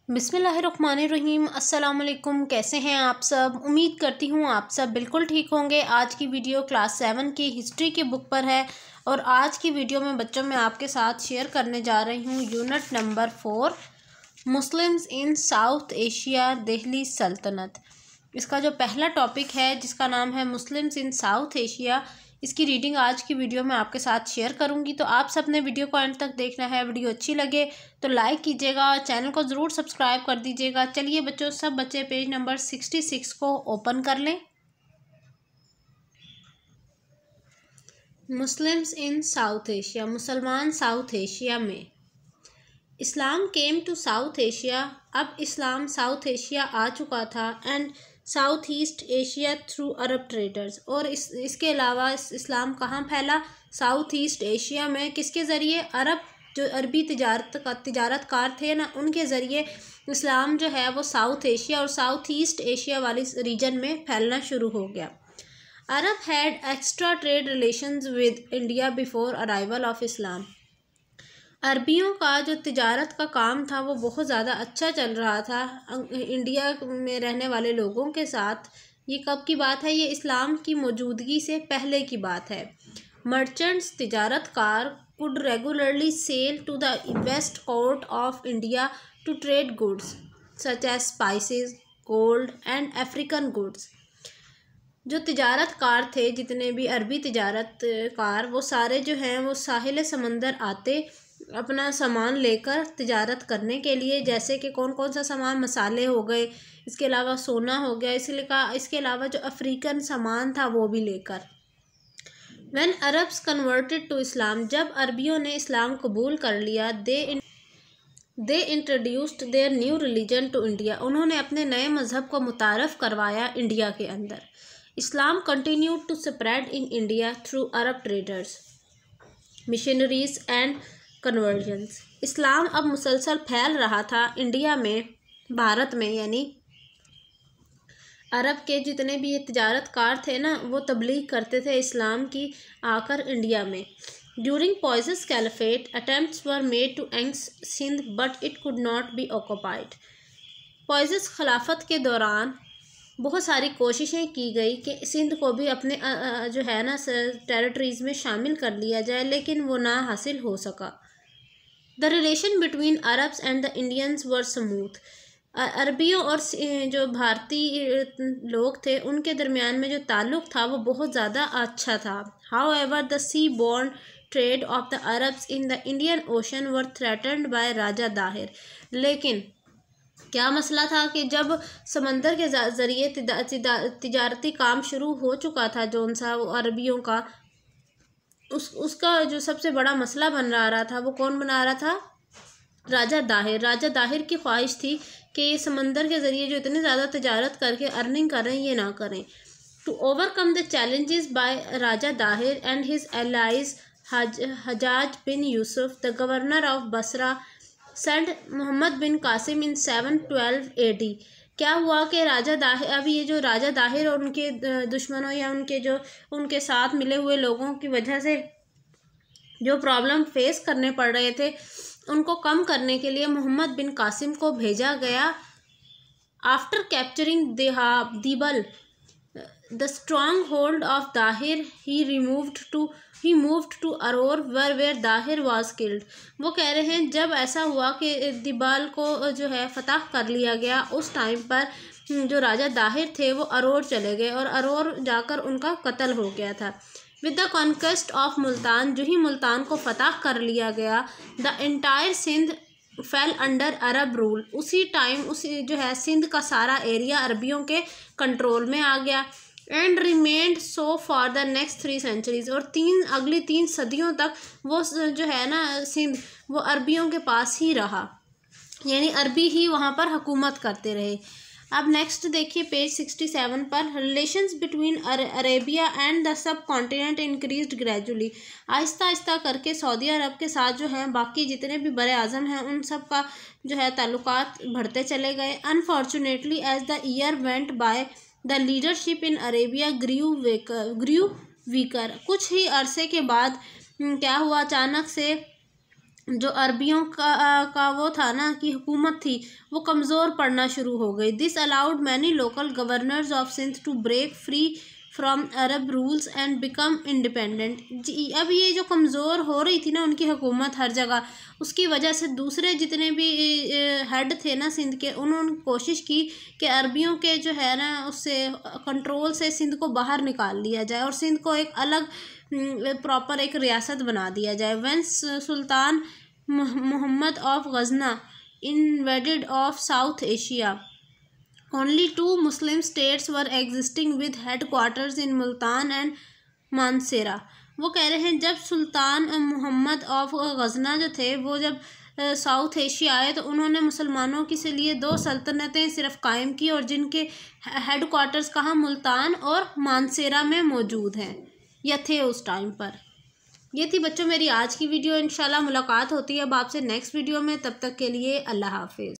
बिस्मिल्लाहिर्रहमानिर्रहीम। अस्सलाम वालेकुम। कैसे हैं आप सब? उम्मीद करती हूँ आप सब बिल्कुल ठीक होंगे। आज की वीडियो क्लास 7 की हिस्ट्री की बुक पर है और आज की वीडियो में बच्चों में आपके साथ शेयर करने जा रही हूँ unit number 4 Muslims in south Asia Delhi सल्तनत। इसका जो पहला टॉपिक है जिसका नाम है मुस्लिम्स इन साउथ एशिया, इसकी रीडिंग आज की वीडियो में आपके साथ शेयर करूंगी। तो आप सब ने वीडियो को एंड तक देखना है। वीडियो अच्छी लगे तो लाइक कीजिएगा और चैनल को ज़रूर सब्सक्राइब कर दीजिएगा। चलिए बच्चों, सब बच्चे पेज नंबर 66 को ओपन कर लें। मुस्लिम्स इन साउथ एशिया, मुसलमान साउथ एशिया में। इस्लाम केम टू साउथ एशिया, अब इस्लाम साउथ एशिया आ चुका था। And south East Asia through Arab traders, और इसके अलावा इस्लाम कहाँ फैला? साउथ ईस्ट एशिया में। किसके ज़रिए? अरब जो अरबी तिजारतकार थे ना, उनके ज़रिए इस्लाम जो है वो साउथ एशिया और साउथ ईस्ट एशिया वाली रीजन में फैलना शुरू हो गया। Arab had extra trade relations with India before arrival of Islam. अरबियों का जो तिजारत का काम था वो बहुत ज़्यादा अच्छा चल रहा था इंडिया में रहने वाले लोगों के साथ। ये कब की बात है? ये इस्लाम की मौजूदगी से पहले की बात है। मर्चेंट्स, तिजारतकार, could regularly sail to the west coast of India to trade goods such as spices, gold and African goods. जो तिजारतकार थे, जितने भी अरबी तिजारतकार, वो सारे जो हैं वो साहिल समंदर आते अपना सामान लेकर तिजारत करने के लिए। जैसे कि कौन कौन सा सामान? मसाले हो गए, इसके अलावा सोना हो गया, इसके अलावा जो अफ्रीकन सामान था वो भी लेकर। When Arabs converted to Islam, जब अरबियों ने इस्लाम कबूल कर लिया, they introduced their new religion to India, उन्होंने अपने नए मज़हब को मुतारफ़ करवाया इंडिया के अंदर। Islam continued to spread in India through Arab traders, missionaries and conversions. इस्लाम अब मुसलसल फैल रहा था इंडिया में, भारत में, यानी अरब के जितने भी ये तिजारतकार थे ना, वो तबलीग करते थे इस्लाम की आकर इंडिया में। During pious caliphate attempts were made to annex Sindh but it could not be occupied. Pious खिलाफत के दौरान बहुत सारी कोशिशें की गई कि सिंध को भी अपने जो है ना टेरिटरीज़ में शामिल कर लिया जाए, लेकिन वो ना हासिल हो सका। The relation between Arabs and the Indians were smooth, अरबियों और जो भारतीय लोग थे उनके दरमियान में जो ताल्लुक़ था वो बहुत ज़्यादा अच्छा था। However the seaborne trade of the Arabs in the Indian Ocean were threatened by Raja Dahir. लेकिन क्या मसला था कि जब समंदर के ज़रिए तिजारती काम शुरू हो चुका था जौन सा वो अरबियों का, उसका जो सबसे बड़ा मसला बन रहा था वो कौन बना रहा था? राजा दाहिर। राजा दाहिर की ख्वाहिश थी कि ये समंदर के ज़रिए जो इतनी ज़्यादा तिजारत करके अर्निंग कर रहे हैं ये ना करें। To overcome the challenges by Raja Dahir and his allies Hajjaj bin Yusuf, the governor of Basra, sent Muhammad bin Qasim in 712 AD। क्या हुआ कि राजा दाहिर, अभी ये जो राजा दाहिर और उनके दुश्मनों या उनके साथ मिले हुए लोगों की वजह से जो प्रॉब्लम फेस करने पड़ रहे थे उनको कम करने के लिए मोहम्मद बिन कासिम को भेजा गया। After capturing Debal the stronghold of Dahir, he moved to Aror where Dahir was killed. वो कह रहे हैं जब ऐसा हुआ कि दिबाल को जो है फतह कर लिया गया, उस टाइम पर जो राजा दाहिर थे वो अरोर चले गए और अरोर जाकर उनका कत्ल हो गया था। With the conquest of Multan, जो ही मुल्तान को फतह कर लिया गया, the entire Sindh fell under Arab rule, उसी टाइम जो है सिंध का सारा एरिया अरबियों के कंट्रोल में आ गया। And remained so for the next 3 centuries, और अगली 3 सदियों तक वो जो है ना सिंध वो अरबियों के पास ही रहा, यानी अरबी ही वहाँ पर हुकूमत करते रहे। अब नेक्स्ट देखिए पेज 67 पर। Relations between Arabia and the sub continent increased gradually, Aahista Aahista करके सऊदी अरब के साथ जो है बाकी जितने भी बड़े आज़म हैं उन सब का जो है ताल्लुकात बढ़ते चले गए। Unfortunately as the year went by the leadership in Arabia grew weaker, कुछ ही अरसे के बाद क्या हुआ? अचानक से जो अरबियों का वो था ना कि हुकूमत थी, वो कमज़ोर पड़ना शुरू हो गई। This allowed many local governors of Sindh to break free from Arab rules and become independent. जी, अब ये जो कमज़ोर हो रही थी ना उनकी हुकूमत हर जगह, उसकी वजह से दूसरे जितने भी हेड थे ना सिंध के, उन्होंने कोशिश की कि अरबियों के जो है ना उससे कंट्रोल से सिंध को बाहर निकाल लिया जाए और सिंध को एक अलग प्रॉपर एक रियासत बना दिया जाए। When sultan Mohammad of Ghazna invaded of South Asia, only 2 Muslim states were existing with headquarters in Multan and Mansehra. वो कह रहे हैं जब सुल्तान मोहम्मद ऑफ गजना जो थे वो जब साउथ एशिया आए तो उन्होंने मुसलमानों के लिए 2 सल्तनतें सिर्फ कायम की और जिनके हेडक्वार्टर्स कहाँ मुल्तान और मानसेरा में मौजूद हैं या थे उस टाइम पर। ये थी बच्चों मेरी आज की वीडियो। इंशाल्लाह मुलाकात होती है अब आपसे नेक्स्ट वीडियो में। तब तक के लिए अल्लाह हाफिज़।